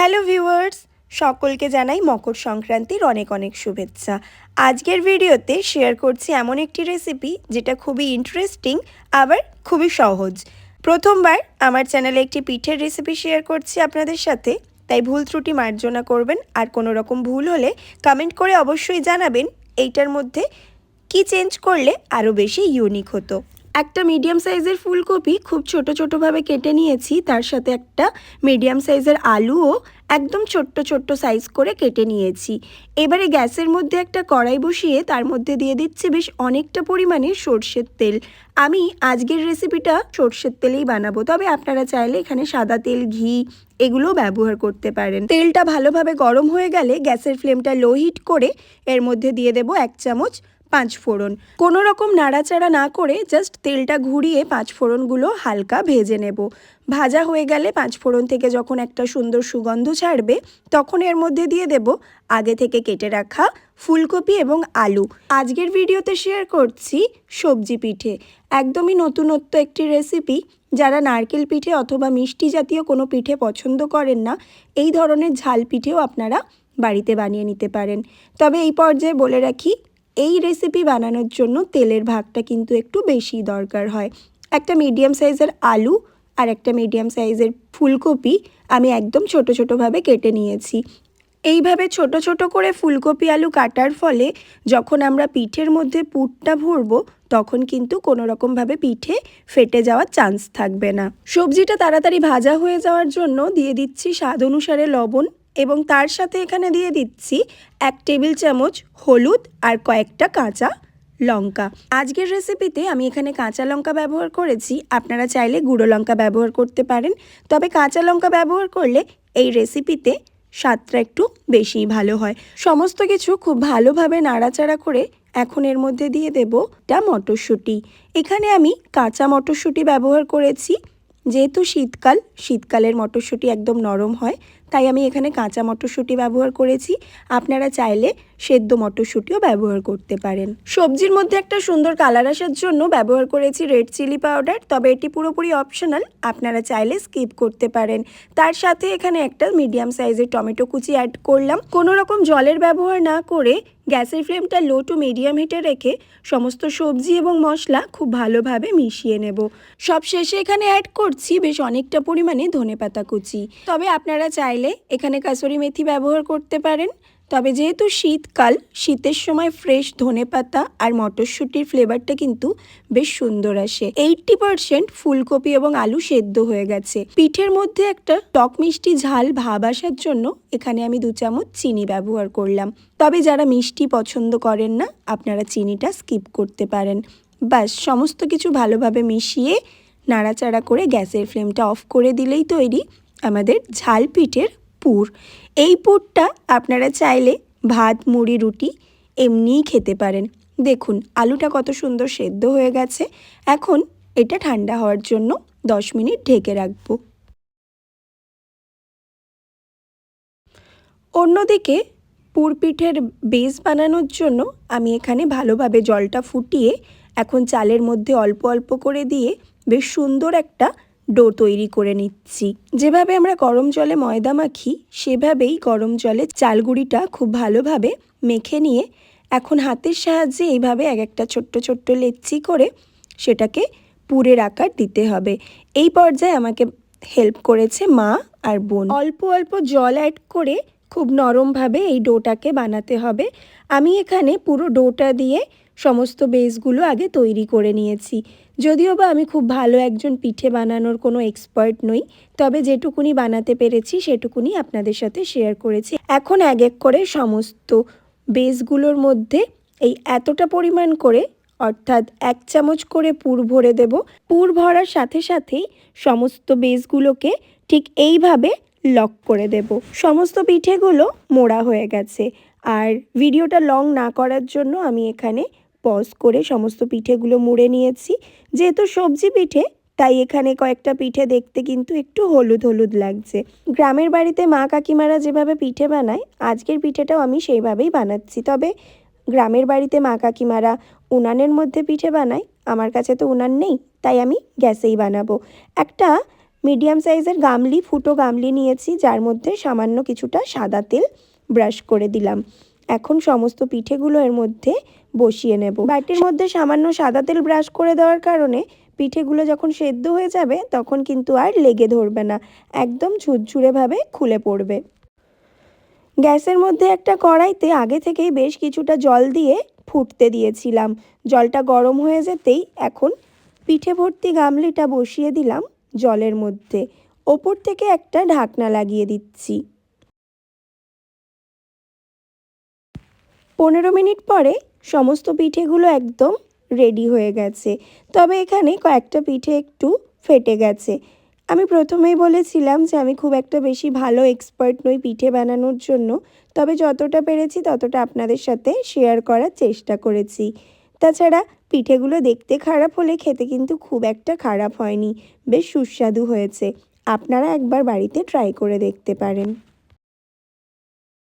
Hello viewers, সকলকে জানাই মকর সংক্রান্তির অনেক অনেক শুভেচ্ছা। আজকের ভিডিওতে শেয়ার করছি এমন একটি রেসিপি যেটা খুবই ইন্টারেস্টিং আবার খুবই সহজ। প্রথমবার আমার চ্যানেলে একটি পিঠের রেসিপি শেয়ার করছি আপনাদের সাথে, তাই ভুল ত্রুটি মার্জনা করবেন। আর কোনো রকম ভুল হলে কমেন্ট করে অবশ্যই জানাবেন এইটার মধ্যে কি চেঞ্জ করলে আরও বেশি ইউনিক হতো। একটা মিডিয়াম সাইজের ফুলকপি খুব ছোট ছোটোভাবে কেটে নিয়েছি, তার সাথে একটা মিডিয়াম সাইজের আলুও একদম ছোট্ট ছোট্ট সাইজ করে কেটে নিয়েছি। এবারে গ্যাসের মধ্যে একটা কড়াই বসিয়ে তার মধ্যে দিয়ে দিচ্ছি বেশ অনেকটা পরিমাণে সর্ষের তেল। আমি আজকের রেসিপিটা সর্ষের তেলেই বানাবো, তবে আপনারা চাইলে এখানে সাদা তেল, ঘি এগুলোও ব্যবহার করতে পারেন। তেলটা ভালোভাবে গরম হয়ে গেলে গ্যাসের ফ্লেমটা লো হিট করে এর মধ্যে দিয়ে দেবো 1 চামচ পাঁচফোড়ন। কোনো রকম নাড়াচাড়া না করে জাস্ট তেলটা ঘুরিয়ে পাঁচফোড়নগুলো হালকা ভেজে নেব। ভাজা হয়ে গেলে পাঁচফোড়ন থেকে যখন একটা সুন্দর সুগন্ধ ছাড়বে তখন এর মধ্যে দিয়ে দেব আগে থেকে কেটে রাখা ফুলকপি এবং আলু। আজকের ভিডিওতে শেয়ার করছি সবজি পিঠে, একদমই নতুনত্ব একটি রেসিপি। যারা নারকেল পিঠে অথবা মিষ্টি জাতীয় কোনো পিঠে পছন্দ করেন না, এই ধরনের ঝাল পিঠেও আপনারা বাড়িতে বানিয়ে নিতে পারেন। তবে এই পর্যায়ে বলে রাখি, এই রেসিপি বানানোর জন্য তেলের ভাগটা কিন্তু একটু বেশি দরকার হয়। একটা মিডিয়াম সাইজের আলু আর একটা মিডিয়াম সাইজের ফুলকপি আমি একদম ছোট ছোটোভাবে কেটে নিয়েছি। এইভাবে ছোট ছোট করে ফুলকপি আলু কাটার ফলে যখন আমরা পিঠের মধ্যে পুরটা ভরবো তখন কিন্তু কোনো রকমভাবে পিঠে ফেটে যাওয়ার চান্স থাকবে না। সবজিটা তাড়াতাড়ি ভাজা হয়ে যাওয়ার জন্য দিয়ে দিচ্ছি স্বাদ অনুসারে লবণ এবং তার সাথে এখানে দিয়ে দিচ্ছি 1 টেবিল চামচ হলুদ আর কয়েকটা কাঁচা লঙ্কা। আজকের রেসিপিতে আমি এখানে কাঁচা লঙ্কা ব্যবহার করেছি, আপনারা চাইলে গুঁড়ো লঙ্কা ব্যবহার করতে পারেন। তবে কাঁচা লঙ্কা ব্যবহার করলে এই রেসিপিতে স্বাদটা একটু বেশিই ভালো হয়। সমস্ত কিছু খুব ভালোভাবে নাড়াচাড়া করে এখন এর মধ্যে দিয়ে দেব মটরশুঁটি। এখানে আমি কাঁচা মটরশুঁটি ব্যবহার করেছি, যেহেতু শীতকালের মটরশুঁটি একদম নরম হয়, তাই আমি এখানে কাঁচা মটরশুঁটি ব্যবহার করেছি। আপনারা চাইলে সেদ্ধ মটরশুঁটিও ব্যবহার করতে পারেন। সবজির মধ্যে একটা সুন্দর কালার আসার জন্য ব্যবহার করেছি রেড চিলি পাউডার, তবে এটি পুরোপুরি অপশনাল, আপনারা চাইলে স্কিপ করতে পারেন। তার সাথে এখানে একটা মিডিয়াম সাইজের টমেটো কুচি অ্যাড করলাম। কোনো রকম জলের ব্যবহার না করে গ্যাসের ফ্লেমটা লো টু মিডিয়াম হিটে রেখে সমস্ত সবজি এবং মশলা খুব ভালোভাবে মিশিয়ে নেব। সব শেষে এখানে অ্যাড করছি বেশ অনেকটা পরিমাণে ধনেপাতা কুচি। তবে আপনারা চাইলে এখানে কাসুরি মেথি ব্যবহার করতে পারেন। তবে যেহেতু শীতকাল, শীতের সময় ফ্রেশ ধনেপাতা আর মটরশুঁটির ফ্লেভারটা কিন্তু বেশ সুন্দর আসে। 80% ফুলকপি এবং আলু সেদ্ধ হয়ে গেছে। পিঠের মধ্যে একটা টক মিষ্টি ঝাল ভাব আসার জন্য এখানে আমি 2 চামচ চিনি ব্যবহার করলাম। তবে যারা মিষ্টি পছন্দ করেন না, আপনারা চিনিটা স্কিপ করতে পারেন। ব্যাস সমস্ত কিছু ভালোভাবে মিশিয়ে নাড়াচাড়া করে গ্যাসের ফ্লেমটা অফ করে দিলেই তৈরি আমাদের ঝাল পিঠের পুর। এই পুরটা আপনারা চাইলে ভাত, মুড়ি, রুটি এমনিই খেতে পারেন। দেখুন আলুটা কত সুন্দর সেদ্ধ হয়ে গেছে। এখন এটা ঠান্ডা হওয়ার জন্য 10 মিনিট ঢেকে রাখবো। অন্যদিকে পুর পিঠের বেস বানানোর জন্য আমি এখানে ভালোভাবে জলটা ফুটিয়ে এখন চালের মধ্যে অল্প অল্প করে দিয়ে বেশ সুন্দর একটা ডো তৈরি করে নিচ্ছি। যেভাবে আমরা গরম জলে ময়দা মাখি সেভাবেই গরম জলে চালগুঁড়িটা খুব ভালোভাবে মেখে নিয়ে এখন হাতের সাহায্যে এইভাবে এক একটা ছোট্ট ছোট্ট লেচি করে সেটাকে পুরের আকার দিতে হবে। এই পর্যায়ে আমাকে হেল্প করেছে মা আর বোন। অল্প অল্প জল অ্যাড করে খুব নরমভাবে এই ডোটাকে বানাতে হবে। আমি এখানে পুরো ডোটা দিয়ে সমস্ত বেসগুলো আগে তৈরি করে নিয়েছি। যদিও বা আমি খুব ভালো একজন পিঠে বানানোর কোনো এক্সপার্ট নই, তবে যেটুকুনি বানাতে পেরেছি সেটুকুনি আপনাদের সাথে শেয়ার করেছি। এখন এক এক করে সমস্ত বেসগুলোর মধ্যে এই এতটা পরিমাণ করে, অর্থাৎ 1 চামচ করে পুর ভরে দেব। পুর ভরার সাথে সাথেই সমস্ত বেসগুলোকে ঠিক এইভাবে লক করে দেব। সমস্ত পিঠেগুলো মোড়া হয়ে গেছে। আর ভিডিওটা লং না করার জন্য আমি এখানে পজ করে সমস্ত পিঠেগুলো মুড়ে নিয়েছি। যেহেতু সবজি পিঠে, তাই এখানে কয়েকটা পিঠে দেখতে কিন্তু একটু হলুদ হলুদ লাগছে। গ্রামের বাড়িতে মা কাকিমারা যেভাবে পিঠে বানায়, আজকের পিঠেটাও আমি সেইভাবেই বানাচ্ছি। তবে গ্রামের বাড়িতে মা কাকিমারা উনানের মধ্যে পিঠে বানায়, আমার কাছে তো উনান নেই, তাই আমি গ্যাসেই বানাবো। একটা মিডিয়াম সাইজের গামলি, ফুটো গামলি নিয়েছি, যার মধ্যে সামান্য কিছুটা সাদা তেল ব্রাশ করে দিলাম। এখন সমস্ত পিঠেগুলো এর মধ্যে বসিয়ে নেব। বাটির মধ্যে সামান্য সাদা তেল ব্রাশ করে দেওয়ার কারণে পিঠেগুলো যখন সেদ্ধ হয়ে যাবে তখন কিন্তু আর লেগে ধরবে না, একদম ঝুরঝুরেভাবে খুলে পড়বে। গ্যাসের মধ্যে একটা কড়াইতে আগে থেকেই বেশ কিছুটা জল দিয়ে ফুটতে দিয়েছিলাম। জলটা গরম হয়ে যেতেই এখন পিঠে ভর্তি গামলিটা বসিয়ে দিলাম জলের মধ্যে। ওপর থেকে একটা ঢাকনা লাগিয়ে দিচ্ছি। 15 মিনিট পরে সমস্ত পিঠেগুলো একদম রেডি হয়ে গেছে। তবে এখানে কয়েকটা পিঠে একটু ফেটে গেছে। আমি প্রথমেই বলেছিলাম যে আমি খুব একটা বেশি ভালো এক্সপার্ট নই পিঠে বানানোর জন্য, তবে যতটা পেরেছি ততটা আপনাদের সাথে শেয়ার করার চেষ্টা করেছি। তাছাড়া পিঠেগুলো দেখতে খারাপ হলে খেতে কিন্তু খুব একটা খারাপ হয়নি, বেশ সুস্বাদু হয়েছে। আপনারা একবার বাড়িতে ট্রাই করে দেখতে পারেন।